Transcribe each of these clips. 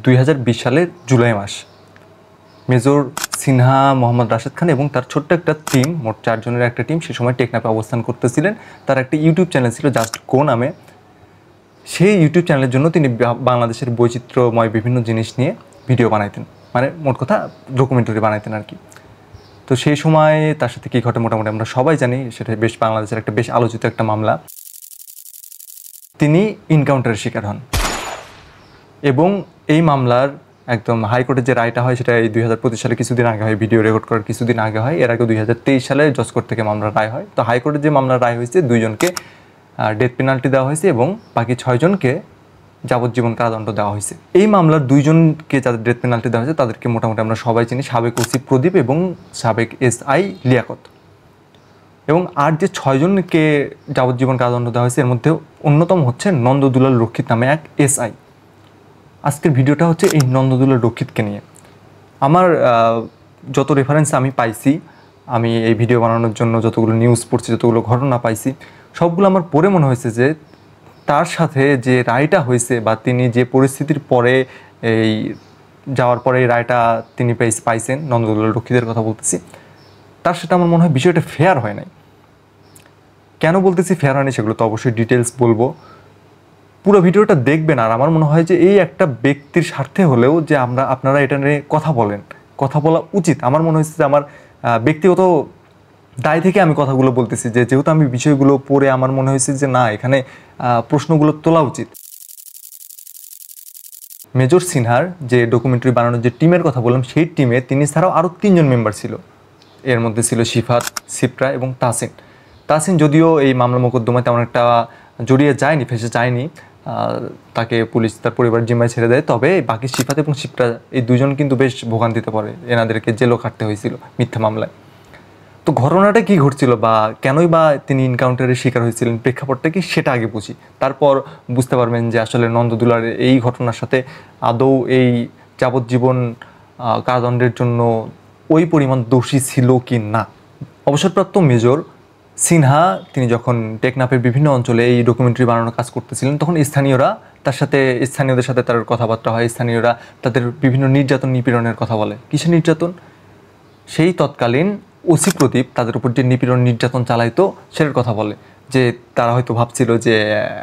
2020 সালের জুলাই মাস। মেজর সিনহা, মোহাম্মদ রাশেদ খান এবং তার ছোট্ট একটা টিম, মোট 4 জনের একটা টিম সে সময় টেকনাফে অবস্থান করতেছিলেন। তার একটা ইউটিউব চ্যানেল ছিল জাস্ট গো নামে। সেই ইউটিউব চ্যানেলের জন্য তিনি বাংলাদেশের বৈচিত্র্যময় বিভিন্ন জিনিস নিয়ে ভিডিও বানাইতেন, মানে মোট কথা ডকুমেন্টারি বানাইতেন আর কি। তো সেই সময় তার সাথে কী ঘটে মোটামুটি আমরা সবাই জানি, সেটা বেশ বাংলাদেশের একটা বেশ আলোচিত একটা মামলা। তিনি এনকাউন্টারের শিকার হন এবং এই মামলার একদম হাইকোর্টের যে রায়টা হয় সেটা এই 2025 সালে কিছুদিন আগে হয়, ভিডিও রেকর্ড করার কিছুদিন আগে হয়। এর আগে 2023 সালে জজ কোর্ট থেকে মামলার রায় হয়। তো হাইকোর্টের যে মামলার রায় হয়েছে, 2 জনকে ডেথ পেনাল্টি দেওয়া হয়েছে এবং বাকি 6 জনকে যাবজ্জীবন কারাদণ্ড দেওয়া হয়েছে। এই মামলার 2 জনকে যাদের ডেথ পেনাল্টি দেওয়া হয়েছে তাদেরকে মোটামুটি আমরা সবাই চিনি, সাবেক ওসি প্রদীপ এবং সাবেক SI লিয়াকত। এবং আর যে 6 জনকে যাবজ্জীবন কারাদণ্ড দেওয়া হয়েছে এর মধ্যে অন্যতম হচ্ছে নন্দদুলাল রক্ষিত নামে এক SI। আজকের ভিডিওটা হচ্ছে এই নন্দদুলাল রক্ষিতকে নিয়ে। আমার যত রেফারেন্স আমি পাইছি, আমি এই ভিডিও বানানোর জন্য যতগুলো নিউজ পড়ছি, যতগুলো ঘটনা পাইছি, সবগুলো আমার পড়ে মনে হয়েছে যে তার সাথে যে রায়টা হয়েছে বা তিনি যে পরিস্থিতির পরে এই যাওয়ার পরে এই রায়টা তিনি পাইছেন, নন্দদুলাল রক্ষিতের কথা বলতেছি, তার সাথে আমার মনে হয় বিষয়টা ফেয়ার হয় নাই। কেন বলতেছি ফেয়ার হয়নি সেগুলো তো অবশ্যই ডিটেলস বলবো, পুরো ভিডিওটা দেখবেন। আর আমার মনে হয় যে এই একটা ব্যক্তির স্বার্থে হলেও যে আপনারা এটা নিয়ে কথা বলেন, কথা বলা উচিত। আমার মনে হয়েছে যে আমার ব্যক্তিগত দায় থেকে আমি কথাগুলো বলতেছি, যে যেহেতু আমি বিষয়গুলো পড়ে আমার মনে হয়েছে যে না, এখানে প্রশ্নগুলো তোলা উচিত। মেজর সিনহার যে ডকুমেন্টারি বানানোর যে টিমের কথা বললাম, সেই টিমে তিনি ছাড়াও আরও 3 জন মেম্বার ছিল। এর মধ্যে ছিল শিফাত, সিপ্রা এবং তাসিন। তাসিন যদিও এই মামলা মোকদ্দমায় তেমন একটা জড়িয়ে যায়নি, ফেসে যায়নি, তাকে পুলিশ তার পরিবার জিম্মায় ছেড়ে দেয়। তবে বাকি শিফাত এবং সিপ্রা এই 2 জন কিন্তু বেশ ভোগান্তিতে পড়ে, এনাদেরকে জেলও খাটতে হয়েছিল মিথ্যা মামলায়। তো ঘটনাটা কী ঘটছিল বা কেনই বা তিনি এনকাউন্টারের শিকার হয়েছিলেন, প্রেক্ষাপটটা কি সেটা আগে বুঝি, তারপর বুঝতে পারবেন যে আসলে নন্দদুলার এই ঘটনার সাথে আদৌ এই যাবজ্জীবন কারাদণ্ডের জন্য ওই পরিমাণ দোষী ছিল কি না। অবসরপ্রাপ্ত মেজর সিনহা তিনি যখন টেকনাফের বিভিন্ন অঞ্চলে এই ডকুমেন্টারি বানানোর কাজ করতেছিলেন, তখন স্থানীয়দের সাথে তার কথাবার্তা হয়। স্থানীয়রা তাদের বিভিন্ন নির্যাতন নিপীড়নের কথা বলে। কিসের নির্যাতন? সেই তৎকালীন ওসি প্রদীপ তাদের উপর যে নির্যাতন চালাইতো সেটার কথা বলে, যে তারা হয়তো ভাবছিল যে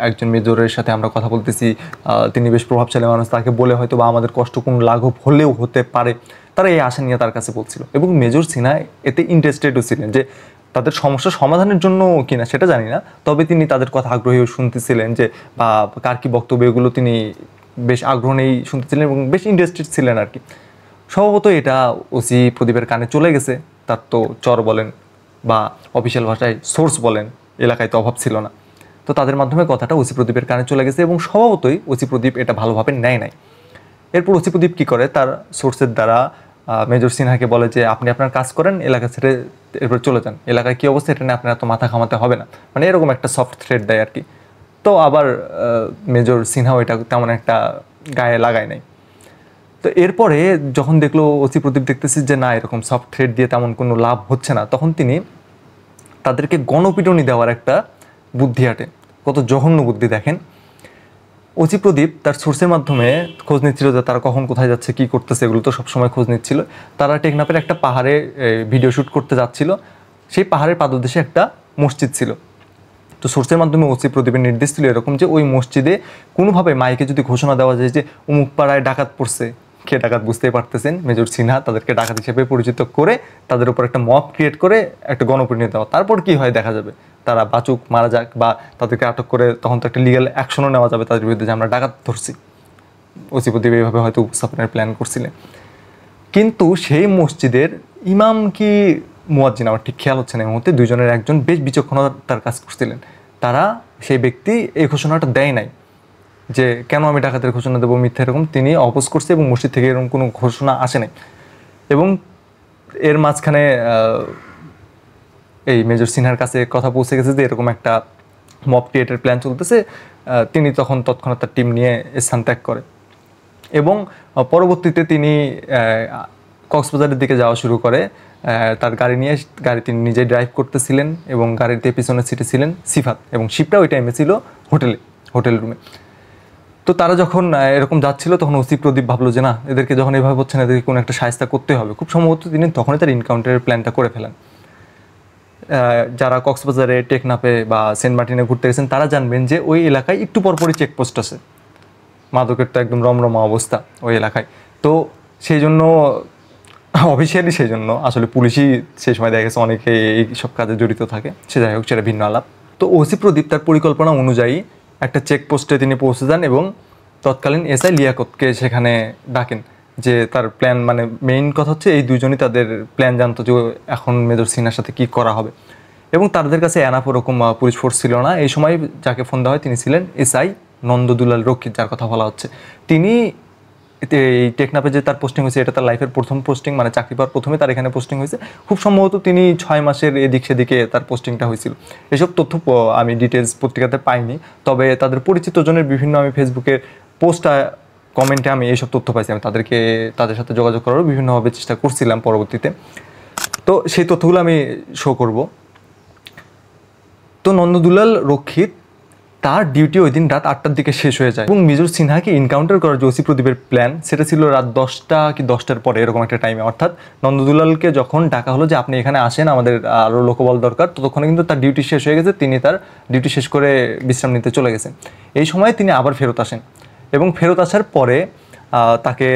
একজন মেজরের সাথে আমরা কথা বলতেছি, তিনি বেশ প্রভাবশালী মানুষ, তাকে বলে হয়তো বা আমাদের কষ্ট কোনো লাঘব হলেও হতে পারে, তারা এই আশা নিয়ে তার কাছে বলছিল। এবং মেজর সিনহা এতে ইন্টারেস্টেডও ছিলেন, যে তাদের সমস্যা সমাধানের জন্য কিনা সেটা জানি না, তবে তিনি তাদের কথা আগ্রহী শুনতেছিলেন, যে বা কার কী বক্তব্য এগুলো তিনি বেশ আগ্রহ নিয়েই শুনতেছিলেন এবং বেশ ইন্টারেস্টেড ছিলেন আর কি। সম্ভবত এটা ওসি প্রদীপের কানে চলে গেছে, তার তো চর বলেন বা অফিসিয়াল ভাষায় সোর্স বলেন, এলাকায় তো অভাব ছিল না। তো তাদের মাধ্যমে কথাটা ওসি প্রদীপের কানে চলে গেছে এবং স্বভাবতই ওসি প্রদীপ এটা ভালোভাবে নেয় নাই। এরপর ওসি প্রদীপ কী করে, তার সোর্সের দ্বারা মেজর সিনহাকে বলে যে আপনি আপনার কাজ করেন, এলাকা ছেড়ে এরপর চলে যান, এলাকায় কী অবস্থা এটা নিয়ে আপনার এত মাথা ঘামাতে হবে না, মানে এরকম একটা সফট থ্রেট দেয় আর কি। তো আবার মেজর সিনহাও এটা তেমন একটা গায়ে লাগায় নাই। তো এরপরে যখন দেখলো ওসি প্রদীপ দেখতেছি যে না, এরকম সফট থ্রেড দিয়ে তেমন কোনো লাভ হচ্ছে না, তখন তিনি তাদেরকে গণপিটুনি দেওয়ার একটা বুদ্ধি আটে। কত জঘন্য বুদ্ধি দেখেন। ওসি প্রদীপ তার সোর্সের মাধ্যমে খোঁজ নিচ্ছিল যে তারা কখন কোথায় যাচ্ছে, কী করতেছে, এগুলো তো সবসময় খোঁজ নিচ্ছিল। তারা টেকনাফের একটা পাহাড়ে ভিডিও শ্যুট করতে যাচ্ছিল। সেই পাহাড়ের পাদদেশে একটা মসজিদ ছিল। তো সোর্সের মাধ্যমে ওসি প্রদীপের নির্দেশ ছিল এরকম যে ওই মসজিদে কোনোভাবে মাইকে যদি ঘোষণা দেওয়া যায় যে অমুক পাড়ায় ডাকাত পড়ছে, কে ডাকাত বুঝতেই পারতেছেন, মেজর সিনহা তাদেরকে ডাকাত হিসেবে পরিচিত করে তাদের উপর একটা মব ক্রিয়েট করে একটা গণপিটুনি দেওয়া। তারপর কি হয় দেখা যাবে, তারা বাঁচুক মারা যাক, বা তাদেরকে আটক করে তখন তো একটা লিগ্যাল অ্যাকশনও নেওয়া যাবে তাদের বিরুদ্ধে যে আমরা ডাকাত ধরছি। ওসি প্রদীপ এইভাবে হয়তো উপস্থাপনের প্ল্যান করছিলেন। কিন্তু সেই মসজিদের ইমাম কি মুয়াজ্জিন আমার ঠিক খেয়াল হচ্ছে না এই মুহূর্তে, 2 জনের একজন বেশ বিচক্ষণতার কাজ করছিলেন। তারা সেই ব্যক্তি এই ঘোষণাটা দেয় নাই যে কেন আমি ডাকাতের ঘোষণা দেবো মিথ্যা, এরকম তিনি অপোজ করছে এবং মসজিদ থেকে এরকম কোনো ঘোষণা আসে নাই। এবং এর মাঝখানে এই মেজর সিনহার কাছে কথা পৌঁছে গেছে যে এরকম একটা মব ক্রিয়েটের প্ল্যান চলতেছে। তিনি তখন তৎক্ষণাৎ তার টিম নিয়ে স্থান ত্যাগ করে এবং পরবর্তীতে তিনি কক্সবাজারের দিকে যাওয়া শুরু করে। তার গাড়ি নিয়ে, গাড়ি তিনি নিজেই ড্রাইভ করতেছিলেন এবং গাড়িতে পিছনের সিটে ছিলেন সিফাত এবং শিপটা ওই টাইমে ছিল হোটেল রুমে। তো তারা যখন এরকম যাচ্ছিল তখন ওসি প্রদীপ ভাবলো যে না, এদেরকে যখন এভাবে হচ্ছে না, এদেরকে কোনো একটা সাহায্য করতে হবে। খুব সম্ভবত তিনি তখনই তার ইনকাউন্টারের প্ল্যানটা করে ফেলেন। যারা কক্সবাজারে, টেকনাফে বা সেন্ট মার্টিনে ঘুরতে গেছেন তারা জানবেন যে ওই এলাকায় একটু পরপরই চেকপোস্ট আছে। মাদকের তো একদম রমরমা অবস্থা ওই এলাকায়। তো সেই জন্য অফিসিয়ালি সেই জন্য আসলে পুলিশই সেই সময় দেখা গেছে অনেকে এই সব কাজে জড়িত থাকে, সে যাই হোক, সেটা ভিন্ন আলাপ। তো ওসি প্রদীপ তার পরিকল্পনা অনুযায়ী একটা চেকপোস্টে তিনি পৌঁছে যান এবং তৎকালীন এসআই লিয়াকতকে সেখানে ডাকেন। যে তার প্ল্যান, মানে মেইন কথা হচ্ছে এই দুজনই তাদের প্ল্যান জানতো যে এখন মেজর সিনহার সাথে কী করা হবে। এবং তাদের কাছে এনাফ ওরকম পুলিশ ফোর্স ছিল না। এই সময় যাকে ফোন দেওয়া হয় তিনি ছিলেন এসআই নন্দদুলাল রক্ষিত, যার কথা বলা হচ্ছে। তিনি এই টেকনাফে যে তার পোস্টিং হয়েছে, এটা তার লাইফের প্রথম পোস্টিং, মানে চাকরি পাওয়ার প্রথমে তার এখানে পোস্টিং হয়েছে। খুব সম্ভবত তিনি 6 মাসের এদিক সেদিকে তার পোস্টিংটা হয়েছিল। এসব তথ্য আমি ডিটেলস পত্রিকাতে পাইনি, তবে তাদের পরিচিত জনের বিভিন্ন আমি ফেসবুকের পোস্টটা কমেন্টে আমি এইসব তথ্য পাইছি। আমি তাদের সাথে যোগাযোগ করারও বিভিন্নভাবে চেষ্টা করছিলাম পরবর্তীতে, তো সেই তথ্যগুলো আমি শো করব। তো নন্দদুলাল রক্ষিত তার ডিউটি ওই দিন রাত 8টার দিকে শেষ হয়ে যায় এবং মেজর সিনহাকে এনকাউন্টার করার যে ওসি প্রদীপের প্ল্যান, সেটা ছিল রাত 10টা কি 10টার পরে এরকম একটা টাইমে। অর্থাৎ নন্দদুলালকে যখন ডাকা হলো যে আপনি এখানে আসেন, আমাদের আরও লোকবল দরকার, ততক্ষণে কিন্তু তার ডিউটি শেষ হয়ে গেছে। তিনি তার ডিউটি শেষ করে বিশ্রাম নিতে চলে গেছেন। এই সময় তিনি আবার ফেরত আসেন এবং ফেরত আসার পরে তাকে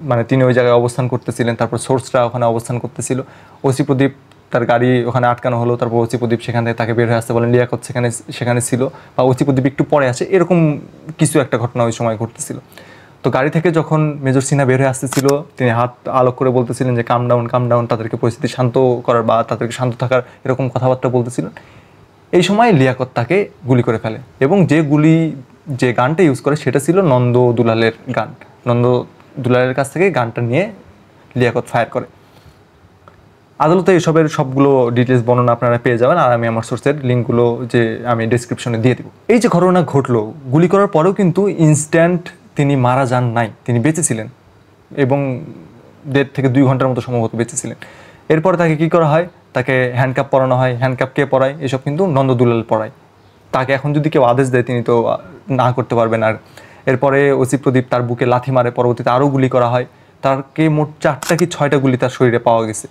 মানে তিনি ওই জায়গায় অবস্থান করতেছিলেন, তারপর সোর্সরা ওখানে অবস্থান করতেছিল। ওসি প্রদীপ তার গাড়ি ওখানে আটকানো হলো, তারপর ওসি প্রদীপ সেখান থেকে তাকে বের হয়ে আসতে বলেন। লিয়াকত সেখানে ছিল, বা ওসি প্রদীপ একটু পরে আসে, এরকম কিছু একটা ঘটনা ওই সময় ঘটতেছিল। তো গাড়ি থেকে যখন মেজর সিনহা বের হয়ে আসতেছিল, তিনি হাত আলোক করে বলতেছিলেন যে কাম ডাউন, তাদেরকে পরিস্থিতি শান্ত করার বা তাদেরকে শান্ত থাকার এরকম কথাবার্তা বলতেছিলেন। এই সময় লিয়াকত তাকে গুলি করে ফেলে এবং যে গানটা ইউজ করে সেটা ছিল নন্দদুলালের গান। নন্দদুলালের কাছ থেকে গানটা নিয়ে লিয়াকত ফায়ার করে। আদালতে এসবের সবগুলো ডিটেলস বর্ণনা আপনারা পেয়ে যাবেন, আর আমি আমার সোর্সের লিঙ্কগুলো যে আমি ডেসক্রিপশনে দিয়ে দেবো। এই যে ঘটনা ঘটলো, গুলি করার পরেও কিন্তু ইনস্ট্যান্ট তিনি মারা যান নাই, তিনি বেঁচে ছিলেন এবং 1.5 থেকে 2 ঘন্টার মতো সম্ভবত বেঁচে ছিলেন। এরপরে তাকে কী করা হয়, তাকে হ্যান্ডকাপ পরানো হয়। হ্যান্ডকাপ কে পরায়? এসব কিন্তু নন্দদুলাল পরায়। তাকে এখন যদি কেউ আদেশ দেয় তিনি তো না করতে পারবেন। আর এরপরে ওসি প্রদীপ তার বুকে লাথি মারে, পরবর্তীতে আরও গুলি করা হয়। তাকে মোট 4টা কি 6টা গুলি তার শরীরে পাওয়া গেছে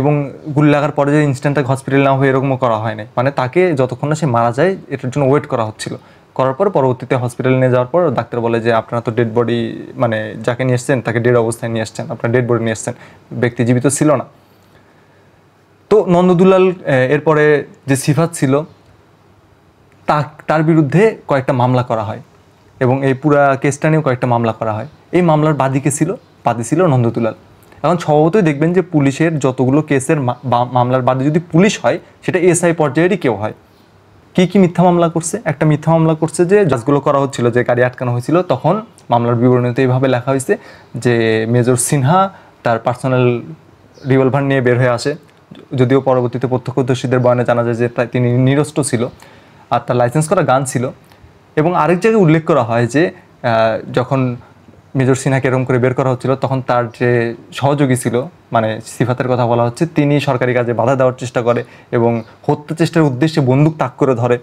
এবং গুলি লাগার পরে যে ইনস্ট্যান্ট তাকে হসপিটাল নেওয়া হয় এরকমও করা হয় নাই। মানে তাকে যতক্ষণ না সে মারা যায় এটার জন্য ওয়েট করা হচ্ছিল। করার পর পরবর্তীতে হসপিটালে নিয়ে যাওয়ার পর ডাক্তার বলে যে আপনারা তো ডেড বডি, মানে যাকে নিয়ে এসছেন তাকে ডেড অবস্থায় নিয়ে আসছেন, আপনারা ডেড বডি নিয়ে এসছেন, ব্যক্তি জীবিত ছিল না। তো নন্দদুলাল এরপরে যে সিফাত ছিল তার বিরুদ্ধে কয়েকটা মামলা করা হয় এবং এই পুরা কেসটা নিয়েও কয়েকটা মামলা করা হয়। এই মামলার বাদী ছিল নন্দদুলাল। এখন স্বভাবতই দেখবেন যে পুলিশের যতগুলো কেসের মামলার বাদী যদি পুলিশ হয়, সেটা এসআই পর্যায়েরই কেউ হয়। কি মিথ্যা মামলা করছে? একটা মিথ্যা মামলা করছে যে জাজগুলো করা হচ্ছিল, যে গাড়ি আটকানো হয়েছিল, তখন মামলার বিবরণীতে এইভাবে লেখা হয়েছে যে মেজর সিনহা তার পার্সোনাল রিভলভার নিয়ে বের হয়ে আসে, যদিও পরবর্তীতে প্রত্যক্ষদর্শীদের বয়ানে জানা যায় যে তিনি নিরস্ত্র ছিল আর তার লাইসেন্স করা গান ছিল। এবং আরেক জায়গায় উল্লেখ করা হয় যে যখন মেজর সিনহাকে এরকম করে বের করা হচ্ছিল তখন তার যে সহযোগী ছিল, মানে সিফাতের কথা বলা হচ্ছে, তিনি সরকারি কাজে বাধা দেওয়ার চেষ্টা করে এবং হত্যা চেষ্টার উদ্দেশ্যে বন্দুক তাক করে ধরে।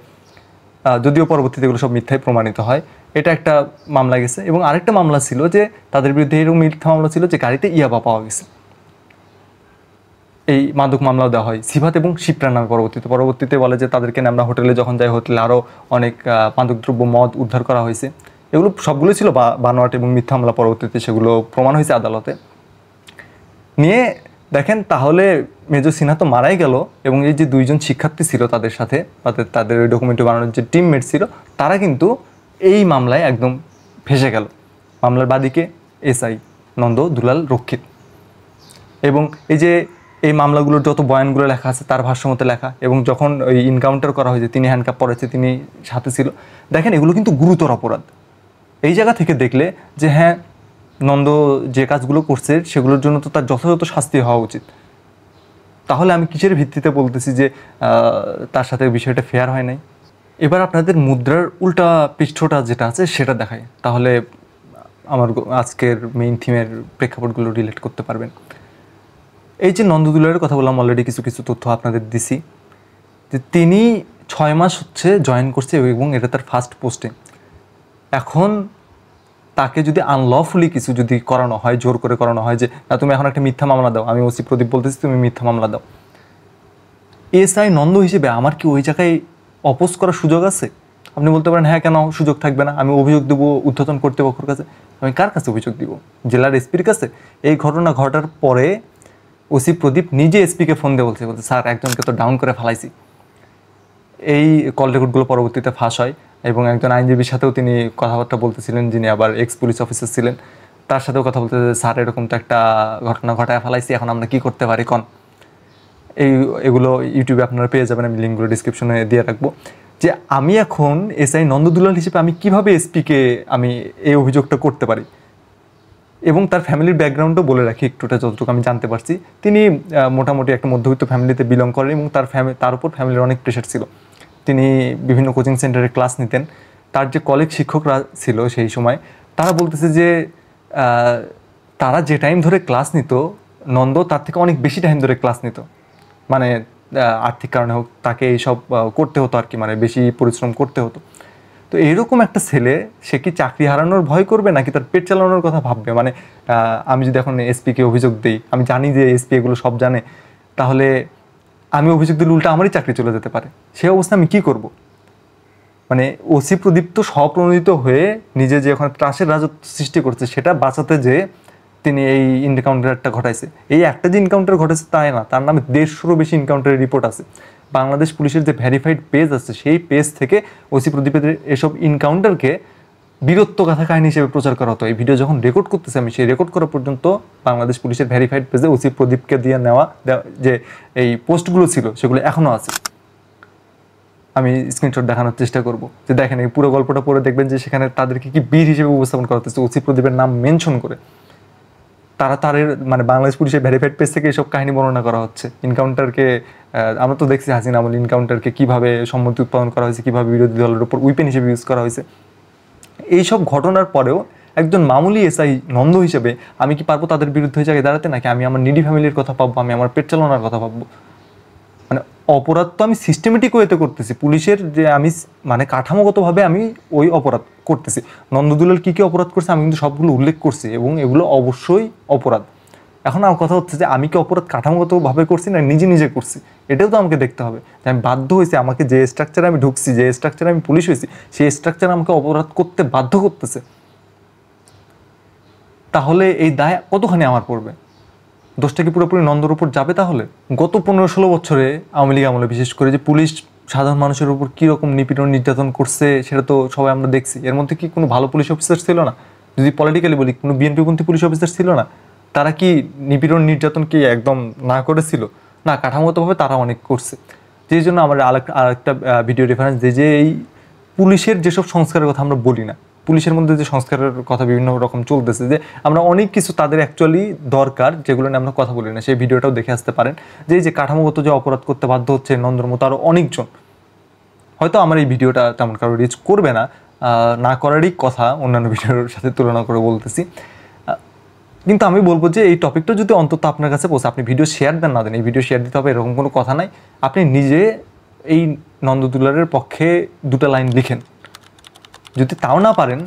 যদিও পরবর্তীতে এগুলো সব মিথ্যাই প্রমাণিত হয়। এটা একটা মামলা গেছে। এবং আরেকটা মামলা ছিল যে তাদের বিরুদ্ধে এরকম মিথ্যা মামলা ছিল যে গাড়িতে ইয়াবা পাওয়া গেছে। এই মাদক মামলাও দেওয়া হয় সিফাত এবং শিপ্রার নামে। পরবর্তীতে বলে যে তাদেরকে আমরা হোটেলে যখন যাই, হোটেলে আরও অনেক মাদকদ্রব্য মদ উদ্ধার করা হয়েছে। এগুলো সবগুলো ছিল বানোয়াট এবং মিথ্যা মামলা। পরবর্তীতে সেগুলো প্রমাণ হয়েছে আদালতে নিয়ে। দেখেন তাহলে মেজর সিনহা তো মারাই গেল এবং এই যে 2জন শিক্ষার্থী ছিল তাদের সাথে, তাদের ওই ডকুমেন্টারি বানানোর যে টিমমেট ছিল, তারা কিন্তু এই মামলায় একদম ফেঁসে গেল। মামলার বাদীকে এসআই নন্দদুলাল রক্ষিত। এবং এই মামলাগুলোর যত বয়ানগুলো লেখা আছে তার ভাষ্যমতে লেখা, এবং যখন ওই এনকাউন্টার করা হয়েছে তিনি হ্যান্ডকাপ পরেছে, তিনি সাথে ছিল। দেখেন এগুলো কিন্তু গুরুতর অপরাধ। এই জায়গা থেকে দেখলে যে হ্যাঁ, নন্দ যে কাজগুলো করছে সেগুলোর জন্য তো তার যথাযথ শাস্তি হওয়া উচিত। তাহলে আমি কিসের ভিত্তিতে বলতেছি যে তার সাথে বিষয়টা ফেয়ার হয় নাই? এবার আপনাদের মুদ্রার উল্টা পৃষ্ঠটা যেটা আছে সেটা দেখায়, তাহলে আমার আজকের মেইন থিমের প্রেক্ষাপটগুলো রিলেট করতে পারবেন। এই যে নন্দদুলালের কথা বললাম, অলরেডি কিছু তথ্য আপনাদের দিছি যে তিনি 6 মাস হচ্ছে জয়েন করছে এবং এটা তার ফার্স্ট পোস্টিং। এখন তাকে যদি আনলফুলি কিছু যদি করানো হয়, জোর করে করানো হয় যে না তুমি এখন একটা মিথ্যা মামলা দাও, আমি ওসি প্রদীপ বলতেছি তুমি মিথ্যা মামলা দাও, এসআই নন্দ হিসেবে আমার কি ওই জায়গায় অপোজ করার সুযোগ আছে? আপনি বলতে পারেন হ্যাঁ কেন সুযোগ থাকবে না, আমি অভিযোগ দেবো ঊর্ধ্বতন কর্তৃপক্ষের কাছে। আমি কার কাছে অভিযোগ দিব? জেলার এসপির কাছে? এই ঘটনা ঘটার পরে ওসি প্রদীপ নিজে এসপিকে ফোন দিয়ে বলছে স্যার একজনকে তো ডাউন করে ফেলাইছি। এই কল রেকর্ডগুলো পরবর্তীতে ফাঁস হয় এবং একজন আইনজীবীর সাথেও তিনি কথাবার্তা বলতেছিলেন, যিনি আবার এক্স পুলিশ অফিসার ছিলেন, তার সাথেও কথা বলতে স্যার এরকম তো একটা ঘটনা ঘটায় ফেলাইছি, এখন আমরা কী করতে পারি কন। এগুলো ইউটিউবে আপনারা পেয়ে যাবেন, আমি লিঙ্কগুলো ডিসক্রিপশনে দিয়ে রাখবো। যে আমি এখন এসআই নন্দদুলাল হিসেবে আমি কিভাবে এসপিকে আমি এই অভিযোগটা করতে পারি, এবং তার ফ্যামিলির ব্যাকগ্রাউন্ডও বলে রাখি একটুটা যতটুকু আমি জানতে পারছি। তিনি মোটামুটি একটা মধ্যবিত্ত ফ্যামিলিতে বিলং করেন এবং তার উপর ফ্যামিলির অনেক প্রেশার ছিল। তিনি বিভিন্ন কোচিং সেন্টারে ক্লাস নিতেন। তার যে কলিগ শিক্ষকরা ছিল সেই সময়, তারা বলতেছে যে তারা যে টাইম ধরে ক্লাস নিত, নন্দ তার থেকে অনেক বেশি টাইম ধরে ক্লাস নিত। মানে আর্থিক কারণে হোক তাকে এইসব করতে হতো আর কি, মানে বেশি পরিশ্রম করতে হতো। তো এইরকম একটা ছেলে, সে কি চাকরি হারানোর ভয় করবে নাকি তার পেট চালানোর কথা ভাববে? মানে আমি যদি এখন এসপিকে অভিযোগ দিই, আমি জানি যে এসপি এগুলো সব জানে, তাহলে আমি অভিযোগ দিলে উল্টা আমারই চাকরি চলে যেতে পারে। সেই অবস্থা আমি কি করব? মানে ওসি প্রদীপ তো স্বপ্রণোদিত হয়ে নিজে যে ওখানে ত্রাসের রাজত্ব সৃষ্টি করছে সেটা বাঁচাতে যে তিনি এই এনকাউন্টারটা ঘটাইছে। এই একটা যে এনকাউন্টার ঘটেছে তাই না, তার নামে 150-রও বেশি এনকাউন্টারের রিপোর্ট আছে। বাংলাদেশ পুলিশের যে ভেরিফাইড পেজ আছে সেই পেজ থেকে ওসি প্রদীপের এসব এনকাউন্টারকে বীরত্বগাথা কাহিনী হিসেবে প্রচার করা হতো। এই ভিডিও যখন রেকর্ড করতেছে আমি, সেই রেকর্ড করা পর্যন্ত বাংলাদেশ পুলিশের ভেরিফাইড পেজে ওসি প্রদীপকে দিয়ে নেওয়া যে এই পোস্টগুলো ছিল সেগুলো এখনও আছে। আমি স্ক্রিনশট দেখানোর চেষ্টা করব যে দেখেন এই পুরো গল্পটা পড়ে দেখবেন যে সেখানে তাদেরকে কি বীর হিসেবে উপস্থাপন করা হচ্ছে, ওসি প্রদীপের নাম মেনশন করে। তাদের মানে বাংলাদেশ পুলিশের ভেরিফাইড পেজ থেকে এসব কাহিনী বর্ণনা করা হচ্ছে। এনকাউন্টারকে আমরা তো দেখছি হাসিনা আমল এনকাউন্টারকে কীভাবে সম্মতি উৎপাদন করা হয়েছে, কীভাবে বিরোধী দলের উপর উইপেন হিসেবে ইউজ করা হয়েছে। এইসব ঘটনার পরেও একজন মামুলি এসআই নন্দ হিসেবে আমি কি পারবো তাদের বিরুদ্ধে জায়গায় দাঁড়াতে, নাকি আমি আমার নিডি ফ্যামিলির কথা ভাববো, আমি আমার পেট চালানোর কথা ভাববো? মানে অপরাধ তো আমি সিস্টেমেটিক ওয়েতে করতেছি, পুলিশের যে আমি মানে কাঠামোগতভাবে আমি ওই অপরাধ করতেছি। নন্দদুলাল কী কী অপরাধ করছে আমি কিন্তু সবগুলো উল্লেখ করছি এবং এগুলো অবশ্যই অপরাধ। এখন আমার কথা হচ্ছে যে আমি কি অপরাধ কাঠামোগতভাবে করছি না নিজে নিজে করছি, এটাও তো আমাকে দেখতে হবে। যে আমি বাধ্য হয়েছি, আমাকে যে স্ট্রাকচারে আমি ঢুকছি, যে স্ট্রাকচারে আমি পুলিশ হয়েছি, সেই স্ট্রাকচারে আমাকে অপরাধ করতে বাধ্য করতেছে। তাহলে এই দায় কতখানি আমার পড়বে? দোষটা কি পুরোপুরি নন্দর উপর যাবে? তাহলে গত 15-16 বছরে আওয়ামী লীগ আমলে বিশেষ করে যে পুলিশ সাধারণ মানুষের উপর কীরকম নিপীড়ন নির্যাতন করছে সেটা তো সবাই আমরা দেখছি। এর মধ্যে কি কোনো ভালো পুলিশ অফিসার ছিল না? যদি পলিটিক্যালি বলি, কোনো বিএনপিপন্থী পুলিশ অফিসার ছিল না? তারা কি নিপীড়ন নির্যাতন কি একদম না করেছিল? না, কাঠামোগতভাবে তারা অনেক করছে। যেই জন্য আমরা আরেকটা ভিডিও রেফারেন্স দিই যে এই পুলিশের যেসব সংস্কারের কথা আমরা বলি না, পুলিশের মধ্যে যে সংস্কারের কথা বিভিন্ন রকম চলতেছে, যে আমরা অনেক কিছু তাদের অ্যাকচুয়ালি দরকার যেগুলো নিয়ে আমরা কথা বলি না, সেই ভিডিওটাও দেখে আসতে পারেন। যে এই যে কাঠামোগত যে অপরাধ করতে বাধ্য হচ্ছে নন্দর মতো আরও অনেকজন, হয়তো আমার এই ভিডিওটা তেমন কারো রিচ করবে না, না করারই কথা অন্যান্য ভিডিওর সাথে তুলনা করে বলতেছি। কিন্তু আমি বলবো যে এই টপিকটা যদি অন্তত আপনার কাছে পৌঁছে, আপনি ভিডিও শেয়ার দেন না দেন, এই ভিডিও শেয়ার দিতে হবে এরকম কোনো কথা নাই। আপনি নিজে এই নন্দদুলারের পক্ষে 2টা লাইন লিখেন। যদি তাও না পারেন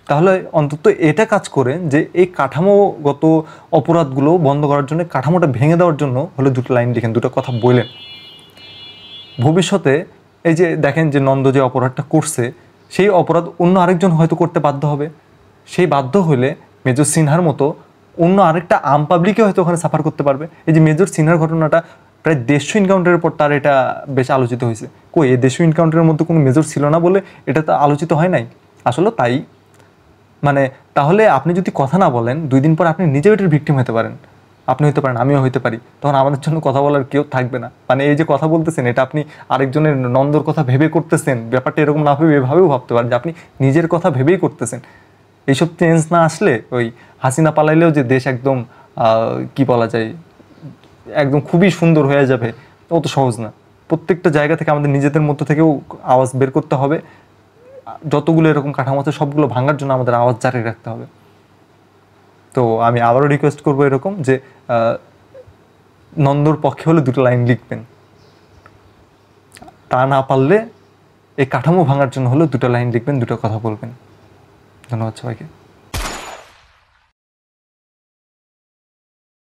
তাহলে অন্তত এটা কাজ করেন যে এই কাঠামোগত অপরাধগুলো বন্ধ করার জন্য, কাঠামোটা ভেঙে দেওয়ার জন্য হলে 2টা লাইন লিখেন, 2টা কথা বলেন। ভবিষ্যতে এই যে দেখেন যে নন্দ যে অপরাধটা করছে, সেই অপরাধ অন্য আরেকজন হয়তো করতে বাধ্য হবে। সেই বাধ্য হলে মেজর সিনহার মতো অন্য আরেকটা আম পাবলিকে হয়তো ওখানে সাফার করতে পারবে। এই যে মেজর সিনহার ঘটনাটা প্রায় 150 এনকাউন্টারের পর তার এটা বেশ আলোচিত হয়েছে। কই এই 150 এনকাউন্টারের মধ্যে কোনো মেজর ছিল না বলে এটা তো আলোচিত হয় নাই? আসলে তাই। মানে তাহলে আপনি যদি কথা না বলেন 2 দিন পর আপনি নিজেও এটার ভিকটিম হতে পারেন। আপনি হতে পারেন, আমিও হতে পারি। তখন আমাদের জন্য কথা বলার কেউ থাকবে না। মানে এই যে কথা বলতেছেন এটা আপনি আরেকজনের নন্দর কথা ভেবে করতেছেন, ব্যাপারটা এরকম না ভেবে এভাবেও ভাবতে পারেন যে আপনি নিজের কথা ভেবেই করতেছেন। এইসব চেঞ্জ না আসলে ওই হাসিনা পালাইলেও যে দেশ একদম কি বলা যায়, একদম খুবই সুন্দর হয়ে যাবে, অত সহজ না। প্রত্যেকটা জায়গা থেকে আমাদের নিজেদের মধ্য থেকেও আওয়াজ বের করতে হবে। যতগুলো এরকম কাঠামো আছে সবগুলো ভাঙার জন্য আমাদের আওয়াজ জারি রাখতে হবে। তো আমি আবারও রিকোয়েস্ট করবো এরকম যে নন্দর পক্ষে হলে 2টা লাইন লিখবেন, তা না পারলে এই কাঠামো ভাঙার জন্য হলেও 2টা লাইন লিখবেন, 2টা কথা বলবেন। ধন্যবাদ সবাইকে।